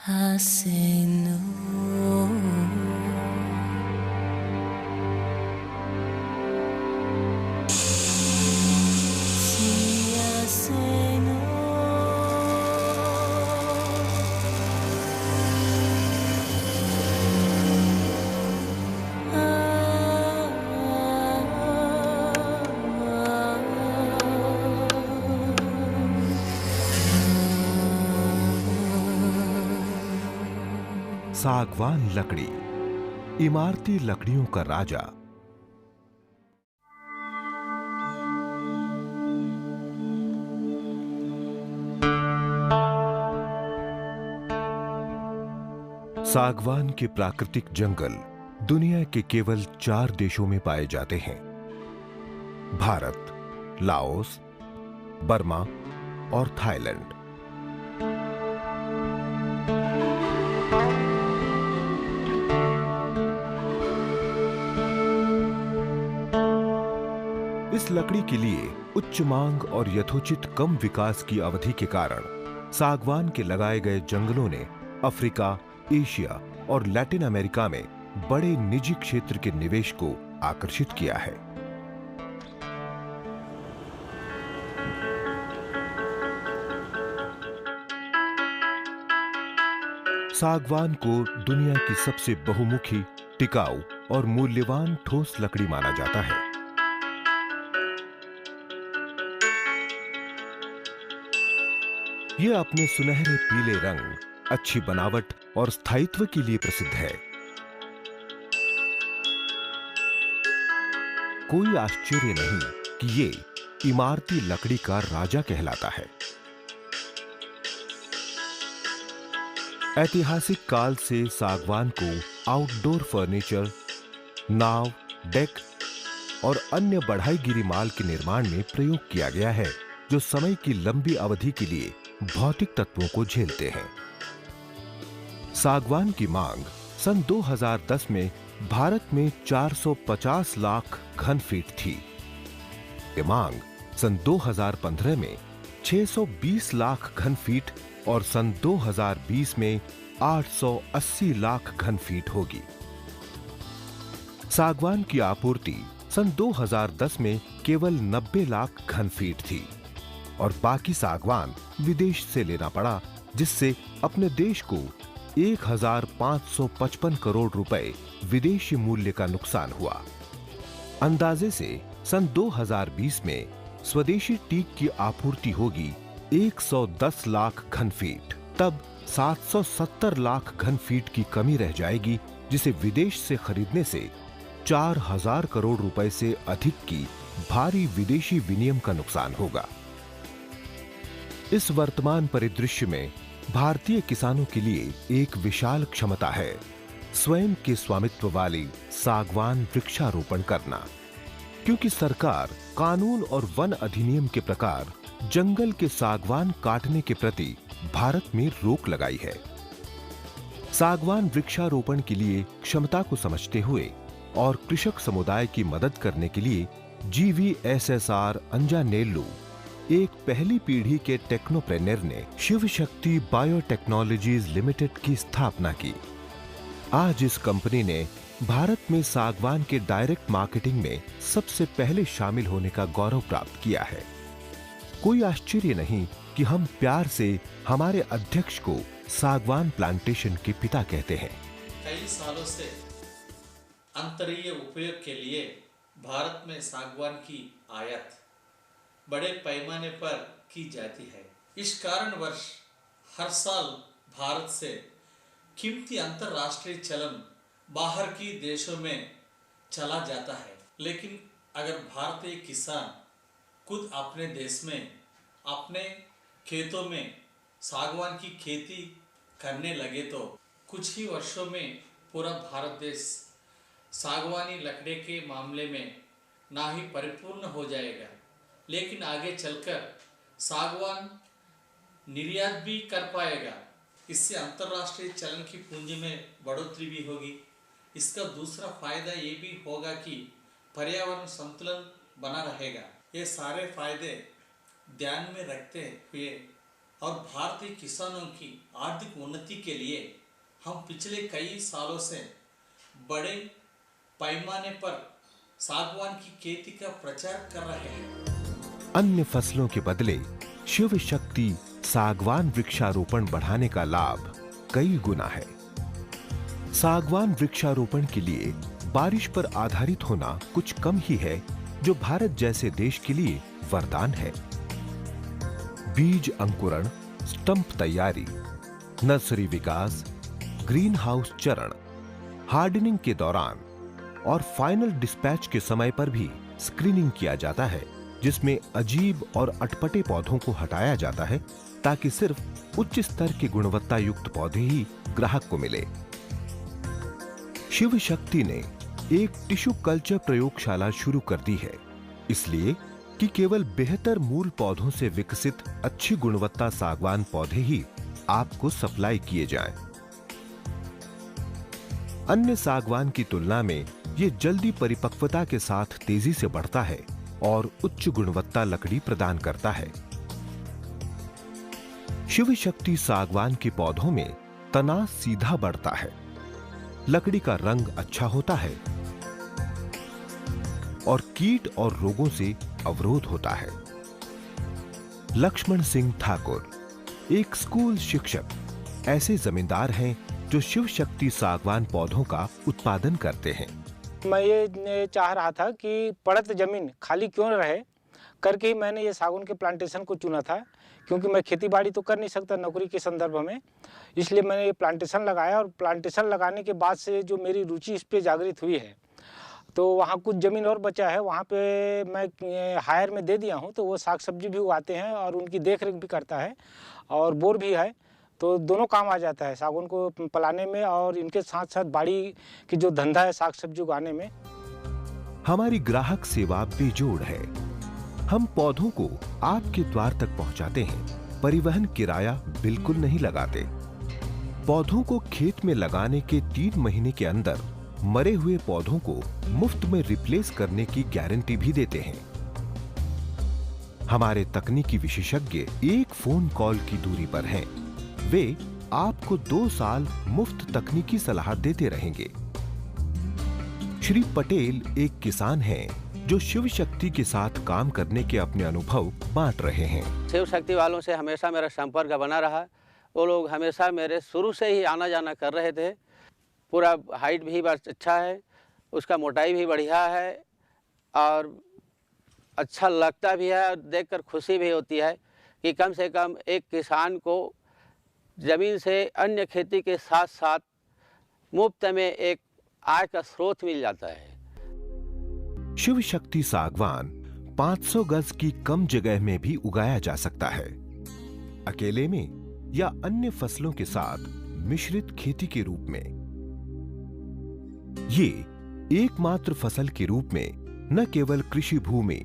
I say no. See, I say no. सागवान लकड़ी, इमारती लकड़ियों का राजा। सागवान के प्राकृतिक जंगल दुनिया के केवल 4 देशों में पाए जाते हैं: भारत, लाओस, बर्मा और थाईलैंड। इस लकड़ी के लिए उच्च मांग और यथोचित कम विकास की अवधि के कारण सागवान के लगाए गए जंगलों ने अफ्रीका, एशिया और लैटिन अमेरिका में बड़े निजी क्षेत्र के निवेश को आकर्षित किया है। सागवान को दुनिया की सबसे बहुमुखी, टिकाऊ और मूल्यवान ठोस लकड़ी माना जाता है। यह अपने सुनहरे पीले रंग, अच्छी बनावट और स्थायित्व के लिए प्रसिद्ध है। कोई आश्चर्य नहीं कि ये इमारती लकड़ी का राजा कहलाता है। ऐतिहासिक काल से सागवान को आउटडोर फर्नीचर, नाव, डेक और अन्य बढ़ाईगिरी माल के निर्माण में प्रयोग किया गया है, जो समय की लंबी अवधि के लिए भौतिक तत्वों को झेलते हैं। सागवान की मांग सन 2010 में भारत में 450 लाख घन फीट थी। ये मांग सन 2015 में 620 लाख घन फीट और सन 2020 में 880 लाख घन फीट होगी। सागवान की आपूर्ति सन 2010 में केवल 90 लाख घन फीट थी और बाकी सागवान विदेश से लेना पड़ा, जिससे अपने देश को 1555 करोड़ रुपए विदेशी मूल्य का नुकसान हुआ। अंदाजे से सन 2020 में स्वदेशी टीक की आपूर्ति होगी 110 लाख घन फीट। तब 770 लाख घन फीट की कमी रह जाएगी, जिसे विदेश से खरीदने से 4000 करोड़ रुपए से अधिक की भारी विदेशी विनिमय का नुकसान होगा। इस वर्तमान परिदृश्य में भारतीय किसानों के लिए एक विशाल क्षमता है स्वयं के स्वामित्व वाली सागवान वृक्षारोपण करना, क्योंकि सरकार कानून और वन अधिनियम के प्रकार जंगल के सागवान काटने के प्रति भारत में रोक लगाई है। सागवान वृक्षारोपण के लिए क्षमता को समझते हुए और कृषक समुदाय की मदद करने के लिए GVSSR अंजानेल्लू, एक पहली पीढ़ी के टेक्नोप्रेन्योर ने शिव शक्ति बायोटेक्नोलॉजीज लिमिटेड की स्थापना की। आज इस कंपनी ने भारत में सागवान के डायरेक्ट मार्केटिंग में सबसे पहले शामिल होने का गौरव प्राप्त किया है। कोई आश्चर्य नहीं कि हम प्यार से हमारे अध्यक्ष को सागवान प्लांटेशन के पिता कहते हैं। कई सालों से अंतरीय उपयोग के लिए भारत में सागवान की आयात बड़े पैमाने पर की जाती है। इस कारणवश हर साल भारत से कीमती अंतर्राष्ट्रीय चलन बाहर की देशों में चला जाता है। लेकिन अगर भारतीय किसान खुद अपने देश में अपने खेतों में सागवान की खेती करने लगे तो कुछ ही वर्षों में पूरा भारत देश सागवानी लकड़ी के मामले में ना ही परिपूर्ण हो जाएगा, लेकिन आगे चलकर सागवान निर्यात भी कर पाएगा। इससे अंतर्राष्ट्रीय चलन की पूंजी में बढ़ोतरी भी होगी। इसका दूसरा फायदा ये भी होगा कि पर्यावरण संतुलन बना रहेगा। ये सारे फायदे ध्यान में रखते हुए और भारतीय किसानों की आर्थिक उन्नति के लिए हम पिछले कई सालों से बड़े पैमाने पर सागवान की खेती का प्रचार कर रहे हैं। अन्य फसलों के बदले शिव शक्ति सागवान वृक्षारोपण बढ़ाने का लाभ कई गुना है। सागवान वृक्षारोपण के लिए बारिश पर आधारित होना कुछ कम ही है, जो भारत जैसे देश के लिए वरदान है। बीज अंकुरण, स्टंप तैयारी, नर्सरी विकास, ग्रीन हाउस चरण, हार्डनिंग के दौरान और फाइनल डिस्पैच के समय पर भी स्क्रीनिंग किया जाता है, जिसमें अजीब और अटपटे पौधों को हटाया जाता है ताकि सिर्फ उच्च स्तर के गुणवत्ता युक्त पौधे ही ग्राहक को मिले। शिव शक्ति ने एक टिश्यू कल्चर प्रयोगशाला शुरू कर दी है, इसलिए कि केवल बेहतर मूल पौधों से विकसित अच्छी गुणवत्ता सागवान पौधे ही आपको सप्लाई किए जाएं। अन्य सागवान की तुलना में ये जल्दी परिपक्वता के साथ तेजी से बढ़ता है और उच्च गुणवत्ता लकड़ी प्रदान करता है। शिव शक्ति सागवान के पौधों में तना सीधा बढ़ता है, लकड़ी का रंग अच्छा होता है और कीट और रोगों से अवरोध होता है। लक्ष्मण सिंह ठाकुर, एक स्कूल शिक्षक, ऐसे जमींदार हैं जो शिव शक्ति सागवान पौधों का उत्पादन करते हैं। मैं ये चाह रहा था कि पड़त जमीन खाली क्यों रहे करके ही मैंने ये सागवान के प्लांटेशन को चुना था, क्योंकि मैं खेती बाड़ी तो कर नहीं सकता नौकरी के संदर्भ में, इसलिए मैंने ये प्लांटेशन लगाया। और प्लांटेशन लगाने के बाद से जो मेरी रुचि इस पे जागृत हुई है, तो वहाँ कुछ ज़मीन और बचा है, वहाँ पे मैं हायर में दे दिया हूँ, तो वो साग सब्जी भी उगाते हैं और उनकी देख रेख भी करता है और बोर भी है, तो दोनों काम आ जाता है सागवान को पलाने में और इनके साथ साथ बाड़ी की जो धंधा है साग सब्जी उगाने में। हमारी ग्राहक सेवा बेजोड़ है। हम पौधों को आपके द्वार तक पहुंचाते हैं, परिवहन किराया बिल्कुल नहीं लगाते। पौधों को खेत में लगाने के 3 महीने के अंदर मरे हुए पौधों को मुफ्त में रिप्लेस करने की गारंटी भी देते हैं। हमारे तकनीकी विशेषज्ञ एक फोन कॉल की दूरी पर हैं। वे आपको 2 साल मुफ्त तकनीकी सलाह देते रहेंगे। श्री पटेल एक किसान हैं जो शिव शक्ति के साथ काम करने के अपने अनुभव बांट रहे हैं। शिव शक्ति वालों से हमेशा मेरा संपर्क बना रहा। वो लोग हमेशा मेरे शुरू से ही आना जाना कर रहे थे। पूरा हाइट भी अच्छा है, उसका मोटाई भी बढ़िया है और अच्छा लगता भी है। देखकर खुशी भी होती है कि कम से कम एक किसान को ज़मीन से अन्य खेती के साथ साथ मुफ्त में एक आय का स्रोत मिल जाता है। शिव शक्ति सागवान 500 गज की कम जगह में भी उगाया जा सकता है, अकेले में या अन्य फसलों के साथ मिश्रित खेती के रूप में। ये एकमात्र फसल के रूप में न केवल कृषि भूमि,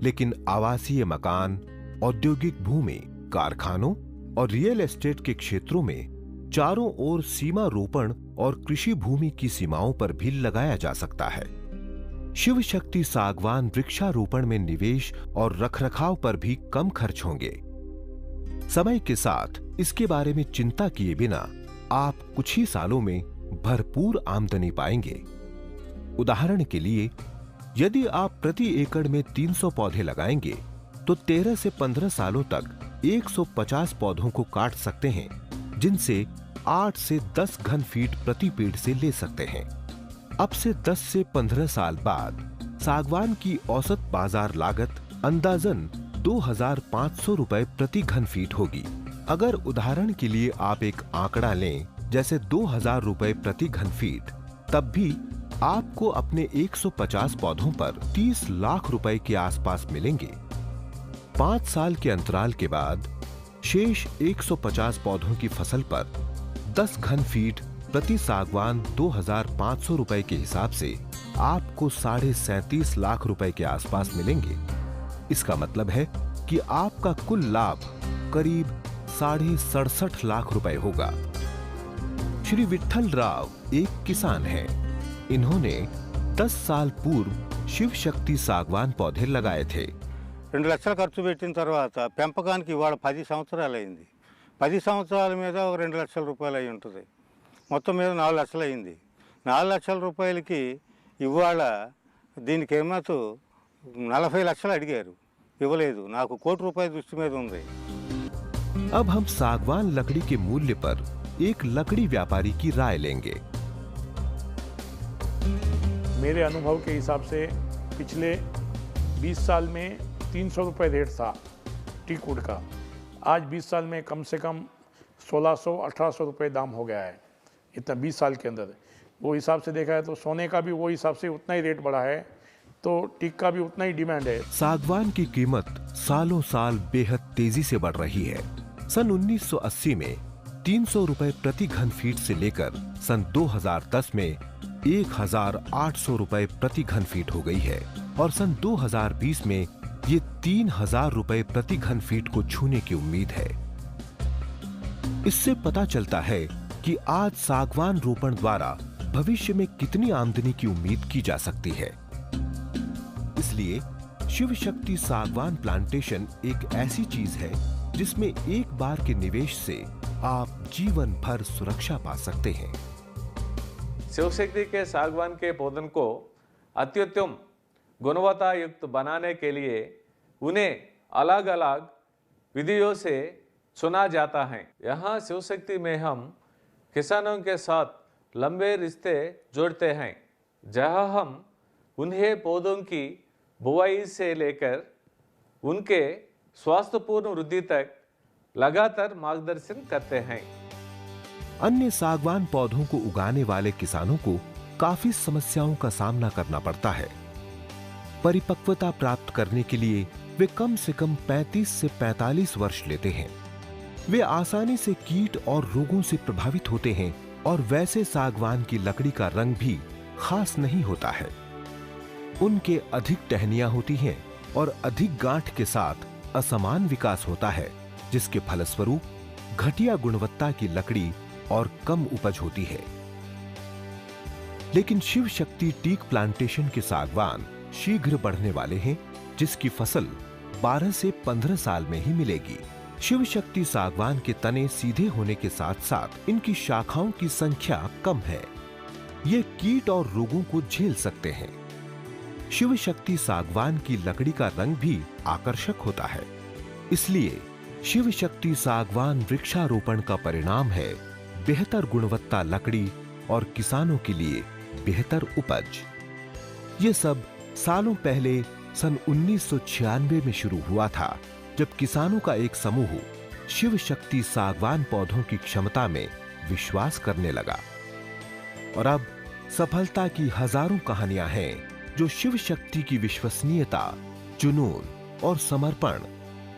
लेकिन आवासीय मकान, औद्योगिक भूमि, कारखानों और रियल एस्टेट के क्षेत्रों में चारों ओर सीमा रोपण और कृषि भूमि की सीमाओं पर भी लगाया जा सकता है। शिव शक्ति सागवान वृक्षारोपण में निवेश और रखरखाव पर भी कम खर्च होंगे। समय के साथ इसके बारे में चिंता किए बिना आप कुछ ही सालों में भरपूर आमदनी पाएंगे। उदाहरण के लिए, यदि आप प्रति एकड़ में 300 पौधे लगाएंगे तो 13 से 15 सालों तक 150 पौधों को काट सकते हैं, जिनसे 8 से 10 घन फीट प्रति पेड़ से ले सकते हैं। अब से 10 से 15 साल बाद सागवान की औसत बाजार लागत अंदाजन 2500 रुपए प्रति घन फीट होगी। अगर उदाहरण के लिए आप एक आंकड़ा लें, जैसे 2000 रुपए प्रति घन फीट, तब भी आपको अपने 150 पौधों पर 30 लाख रुपए के आसपास मिलेंगे। 5 साल के अंतराल के बाद शेष 150 पौधों की फसल पर 10 घन फीट प्रति सागवान 2500 रुपए के हिसाब से आपको 37.5 लाख रुपए के आसपास मिलेंगे। इसका मतलब है कि आपका कुल लाभ करीब 67.5 लाख रुपए होगा। श्री विट्ठल राव एक किसान हैं। इन्होंने 10 साल पूर्व शिव शक्ति सागवान पौधे लगाए थे। 2 లక్షలు ఖర్చు పెట్టిన తర్వాత పెంపకానికి ఇవాళ 10 సంవత్సరాలు అయింది. 10 సంవత్సరాల మీద ఒక 2 లక్షల రూపాయలు అయి ఉంటుంది. మొత్తం మీద 4 లక్షలు అయింది. 4 లక్షల రూపాయలకి ఇవాళ దీని कीमत 40 లక్షలు అడిగారు, ఇవ్వలేదు. నాకు ₹1 కోటి దృష్టి మీద ఉంది. अब हम सागवान लकड़ी के मूल्य पर एक लकड़ी व्यापारी की राय लेंगे। मेरे अनुभव के हिसाब से पिछले 20 साल में 300 रुपये रेट था टीक वुड का। आज 20 साल में कम से कम 1600-1800 रुपये दाम हो गया है। इतना 20 साल के अंदर वो हिसाब से देखा है तो सोने का भी वो हिसाब से उतना ही रेट बढ़ा है, तो टीक का भी उतना ही डिमांड है। सागवान की कीमत सालों साल बेहद तेजी से बढ़ रही है। सन 1980 में 300 रुपए प्रति घन फीट से लेकर सन 2010 में 1800 रुपए प्रति घन फीट हो गई है और सन 2020 में ये 3000 रुपए प्रति घन फीट को छूने की उम्मीद है। इससे पता चलता है कि आज सागवान रोपण द्वारा भविष्य में कितनी आमदनी की उम्मीद की जा सकती है। इसलिए शिव शक्ति सागवान प्लांटेशन एक ऐसी चीज है जिसमें एक बार के निवेश से आप जीवन भर सुरक्षा पा सकते हैं। शिवशक्ति के सागवान के पौधों को अत्युत्तम गुणवत्ता युक्त बनाने के लिए उन्हें अलग अलग विधियों से चुना जाता है। यहाँ शिवशक्ति में हम किसानों के साथ लंबे रिश्ते जोड़ते हैं, जहाँ हम उन्हें पौधों की बुवाई से लेकर उनके स्वास्थ्यपूर्ण वृद्धि तक लगातार मार्गदर्शन करते हैं। अन्य सागवान पौधों को उगाने वाले किसानों को काफी समस्याओं का सामना करना पड़ता है। परिपक्वता प्राप्त करने के लिए वे कम से कम 35 से 45 वर्ष लेते हैं। वे आसानी से कीट और रोगों से प्रभावित होते हैं और वैसे सागवान की लकड़ी का रंग भी खास नहीं होता है। उनके अधिक टहनियां होती हैं और अधिक गांठ के साथ असमान विकास होता है, जिसके फलस्वरूप घटिया गुणवत्ता की लकड़ी और कम उपज होती है। लेकिन शिव शक्ति टीक प्लांटेशन के सागवान शीघ्र बढ़ने वाले हैं, जिसकी फसल 12 से 15 साल में ही मिलेगी। शिव शक्ति सागवान के तने सीधे होने के साथ साथ इनकी शाखाओं की संख्या कम है। ये कीट और रोगों को झेल सकते हैं। शिव शक्ति सागवान की लकड़ी का रंग भी आकर्षक होता है। इसलिए शिव शक्ति सागवान वृक्षारोपण का परिणाम है बेहतर गुणवत्ता लकड़ी और किसानों के लिए बेहतर उपज। ये सब सालों पहले सन 1996 में शुरू हुआ था, जब किसानों का एक समूह शिव शक्ति सागवान पौधों की क्षमता में विश्वास करने लगा। और अब सफलता की हजारों कहानियां हैं जो शिव शक्ति की विश्वसनीयता, जुनून और समर्पण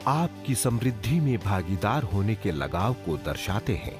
आपकी समृद्धि में भागीदार होने के लगाव को दर्शाते हैं।